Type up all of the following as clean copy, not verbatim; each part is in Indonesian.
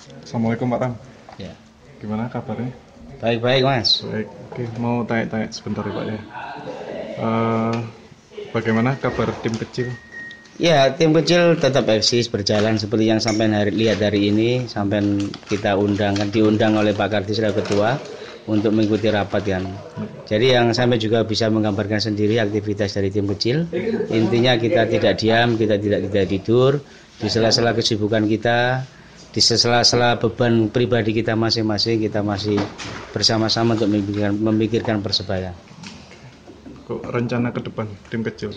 Assalamualaikum Pak Tam. Ya. Gimana kabarnya? Baik-baik Mas. Baik. Oke, mau tanya-tanya sebentar ya Pak ya. Bagaimana kabar tim kecil? Ya, tim kecil tetap eksis berjalan seperti yang sampai lihat hari ini. Sampai kita diundang oleh Pak Kardi selaku ketua untuk mengikuti rapat kan. Jadi yang sampai juga bisa menggambarkan sendiri aktivitas dari tim kecil. Intinya kita tidak diam, kita tidak tidur. Di sela-sela kesibukan kita, di sela-sela beban pribadi kita masing-masing, kita masih bersama-sama untuk memikirkan Persebaya. Kok rencana ke depan tim kecil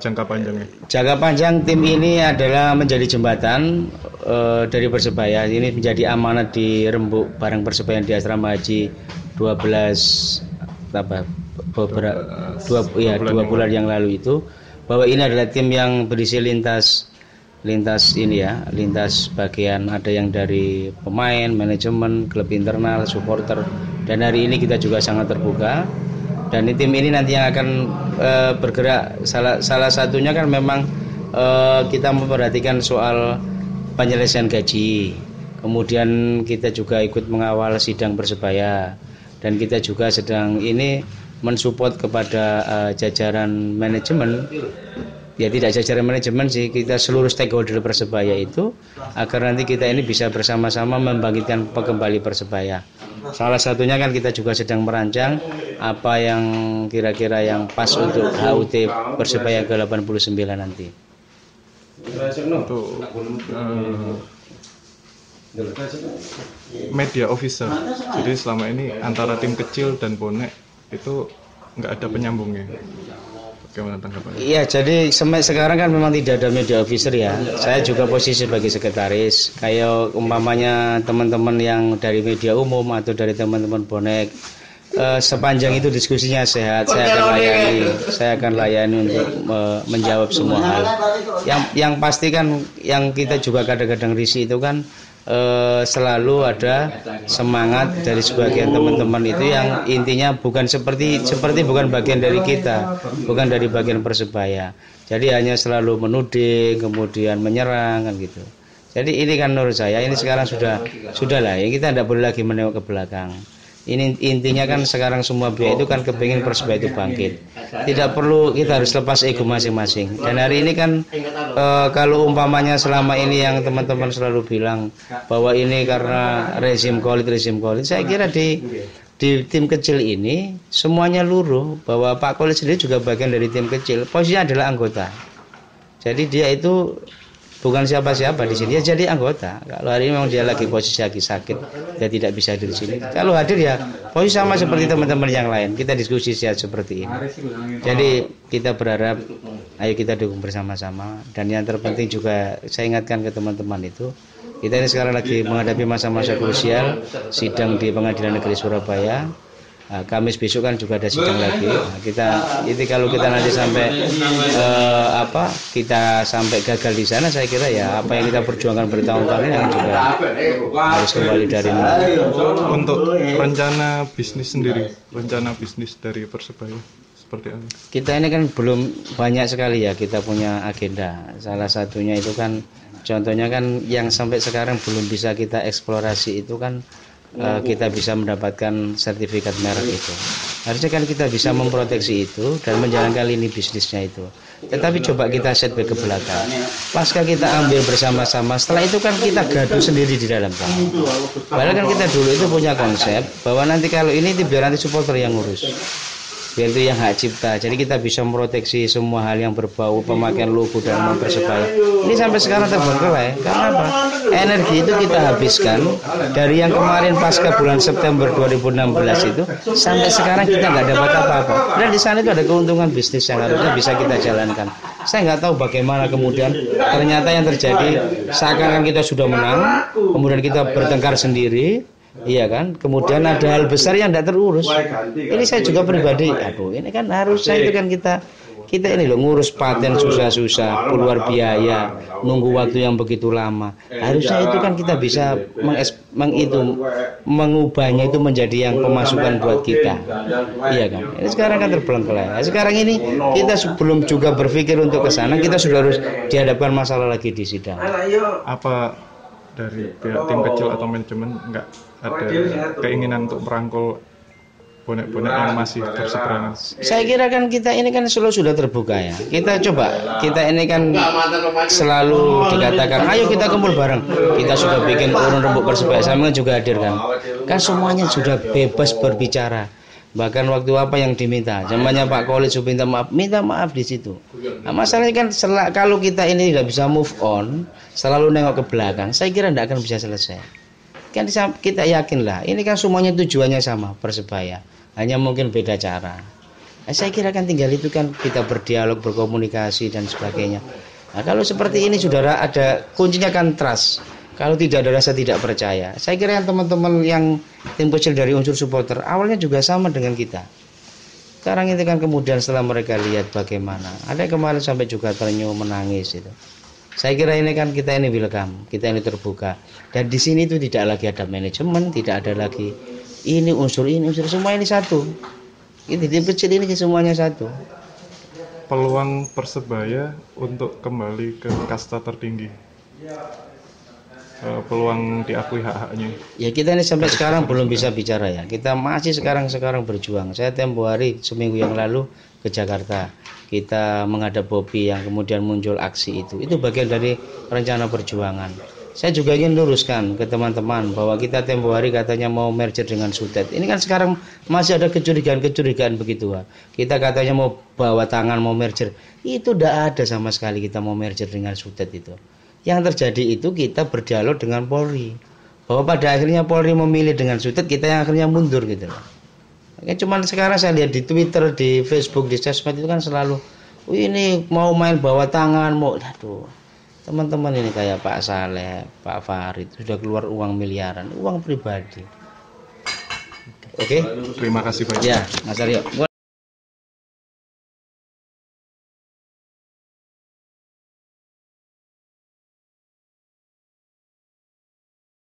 jangka panjangnya? Jangka panjang tim ini adalah menjadi jembatan dari Persebaya. Ini menjadi amanat di rembuk bareng Persebaya di Asrama Haji 2 bulan yang lalu itu, bahwa ini adalah tim yang berisi lintas bagian, ada yang dari pemain, manajemen, klub internal, supporter, dan hari ini kita juga sangat terbuka. Dan tim ini nanti yang akan bergerak, salah satunya kan memang kita memperhatikan soal penyelesaian gaji, kemudian kita juga ikut mengawal sidang Persebaya, dan kita juga sedang ini mensupport kepada jajaran manajemen. Ya tidak jajaran manajemen sih, kita seluruh stakeholder Persebaya itu, agar nanti kita ini bisa bersama-sama membangkitkan kembali Persebaya. Salah satunya kan kita juga sedang merancang apa yang kira-kira yang pas untuk HUT Persebaya ke-89 nanti. Untuk media officer, jadi selama ini antara tim kecil dan bonek itu nggak ada penyambungnya. Bagaimana tanggapannya? Iya, jadi sekarang kan memang tidak ada media officer ya. Saya juga posisi sebagai sekretaris. Kayak umpamanya teman-teman yang dari media umum atau dari teman-teman bonek, sepanjang itu diskusinya sehat, saya akan layani untuk menjawab semua hal. Yang pasti kan yang kita juga kadang-kadang risih itu kan selalu ada semangat dari sebagian teman-teman itu yang intinya bukan seperti bukan bagian dari kita, bukan dari bagian Persebaya. Jadi hanya selalu menuding, kemudian menyerang kan gitu. Jadi ini kan menurut saya ini sekarang sudah lah ya, kita tidak boleh lagi menengok ke belakang. Ini intinya kan sekarang semua pihak itu kan kepingin Persebaya itu bangkit. Tidak perlu kita harus lepas ego masing-masing. Dan hari ini kan kalau umpamanya selama ini yang teman-teman selalu bilang bahwa ini karena rezim Khalid, saya kira di tim kecil ini semuanya luruh, bahwa Pak Khalid sendiri juga bagian dari tim kecil. Posisinya adalah anggota. Jadi dia itu bukan siapa-siapa di sini, dia jadi anggota. Kalau hari ini memang dia lagi posisi lagi sakit, dia tidak bisa hadir di sini. Kalau hadir ya posisi sama seperti teman-teman yang lain. Kita diskusi sehat seperti ini. Jadi kita berharap, ayo kita dukung bersama-sama. Dan yang terpenting juga saya ingatkan ke teman-teman itu, kita ini sekarang lagi menghadapi masa-masa krusial, sidang di Pengadilan Negeri Surabaya. Kamis besok kan juga ada sidang lagi. Kalau kita nanti sampai kita sampai gagal di sana, saya kira ya apa yang kita perjuangkan bertahun-tahun ini juga harus kembali dari nol. Untuk rencana bisnis sendiri, rencana bisnis dari Persebaya seperti apa? Kita ini kan belum banyak sekali ya kita punya agenda. Salah satunya itu kan, contohnya kan yang sampai sekarang belum bisa kita eksplorasi itu kan, kita bisa mendapatkan sertifikat merek itu. Harusnya kan kita bisa memproteksi itu dan menjalankan lini bisnisnya itu. Tetapi coba kita setback ke belakang. Pasca kita ambil bersama-sama, setelah itu kan kita gaduh sendiri di dalam sana. Padahal kan kita dulu itu punya konsep bahwa nanti kalau ini biar nanti supporter yang ngurus. Biar itu yang hak cipta. Jadi kita bisa memproteksi semua hal yang berbau pemakaian logo dan nama Persebaya. Ini sampai sekarang terbengkalai. Karena apa? Energi itu kita habiskan dari yang kemarin pasca bulan September 2016 itu sampai sekarang kita nggak dapat apa-apa. Dan di sana itu ada keuntungan bisnis yang harusnya bisa kita jalankan. Saya nggak tahu bagaimana kemudian ternyata yang terjadi seakan-akan kita sudah menang, kemudian kita bertengkar sendiri. Iya kan, kemudian ada hal besar yang tidak terurus. Ini saya juga pribadi, ini kan harusnya itu kan kita ini loh ngurus paten susah-susah, keluar biaya, nunggu waktu yang begitu lama. Harusnya itu kan kita bisa mengubahnya itu menjadi yang pemasukan buat kita. Iya kan. Ini sekarang kan terbelengkalai. Sekarang ini kita sebelum juga berpikir untuk ke sana, kita sudah harus dihadapkan masalah lagi di sidang. Apa dari pihak tim kecil atau manajemen nggak ada keinginan untuk merangkul bonek-bonek yang masih berseberangan? Saya kira kan kita ini kan selalu sudah terbuka ya. Kita coba, kita ini kan selalu dikatakan, ayo kita kumpul bareng. Kita sudah bikin urun rembuk Persebaya, saya juga hadir kan. Kan semuanya sudah bebas berbicara. Bahkan waktu apa yang diminta, zamannya Pak Khalid minta maaf di situ. Nah, masalahnya kan kalau kita ini tidak bisa move on, selalu nengok ke belakang, saya kira tidak akan bisa selesai. Kan kita yakinlah, ini kan semuanya tujuannya sama, Persebaya. Hanya mungkin beda cara. Nah, saya kira kan tinggal itu kan kita berdialog, berkomunikasi dan sebagainya. Nah, kalau seperti ini saudara ada kuncinya kan trust. Kalau tidak ada rasa tidak percaya, saya kira yang teman-teman yang tim kecil dari unsur supporter awalnya juga sama dengan kita. Sekarang itu kan kemudian setelah mereka lihat bagaimana, ada yang kemarin sampai juga tersenyum menangis itu. Saya kira ini kan kita ini welcome, kita ini terbuka. Dan di sini itu tidak lagi ada manajemen, tidak ada lagi ini unsur semua ini satu. Ini tim kecil ini semuanya satu. Peluang Persebaya untuk kembali ke kasta tertinggi, peluang diakui hak-haknya. Ya kita ini sampai sekarang belum bisa bicara ya. Kita masih sekarang berjuang. Saya tempo hari seminggu yang lalu ke Jakarta. Kita menghadap Bobby yang kemudian muncul aksi itu. Itu bagian dari rencana perjuangan. Saya juga ingin luruskan ke teman-teman bahwa kita tempo hari katanya mau merger dengan Sutet. Ini kan sekarang masih ada kecurigaan begitu. Kita katanya mau bawa tangan mau merger. Itu tidak ada sama sekali kita mau merger dengan Sutet itu. Yang terjadi itu kita berdialog dengan Polri, bahwa pada akhirnya Polri memilih dengan Sutet, kita yang akhirnya mundur gitu loh. Cuman sekarang saya lihat di Twitter, di Facebook, di sosmed itu kan selalu ini mau main bawa tangan, mau aduh. Teman-teman ini kayak Pak Saleh, Pak Farid sudah keluar uang miliaran, uang pribadi. Oke? Terima kasih banyak. Ya, Mas Aryo.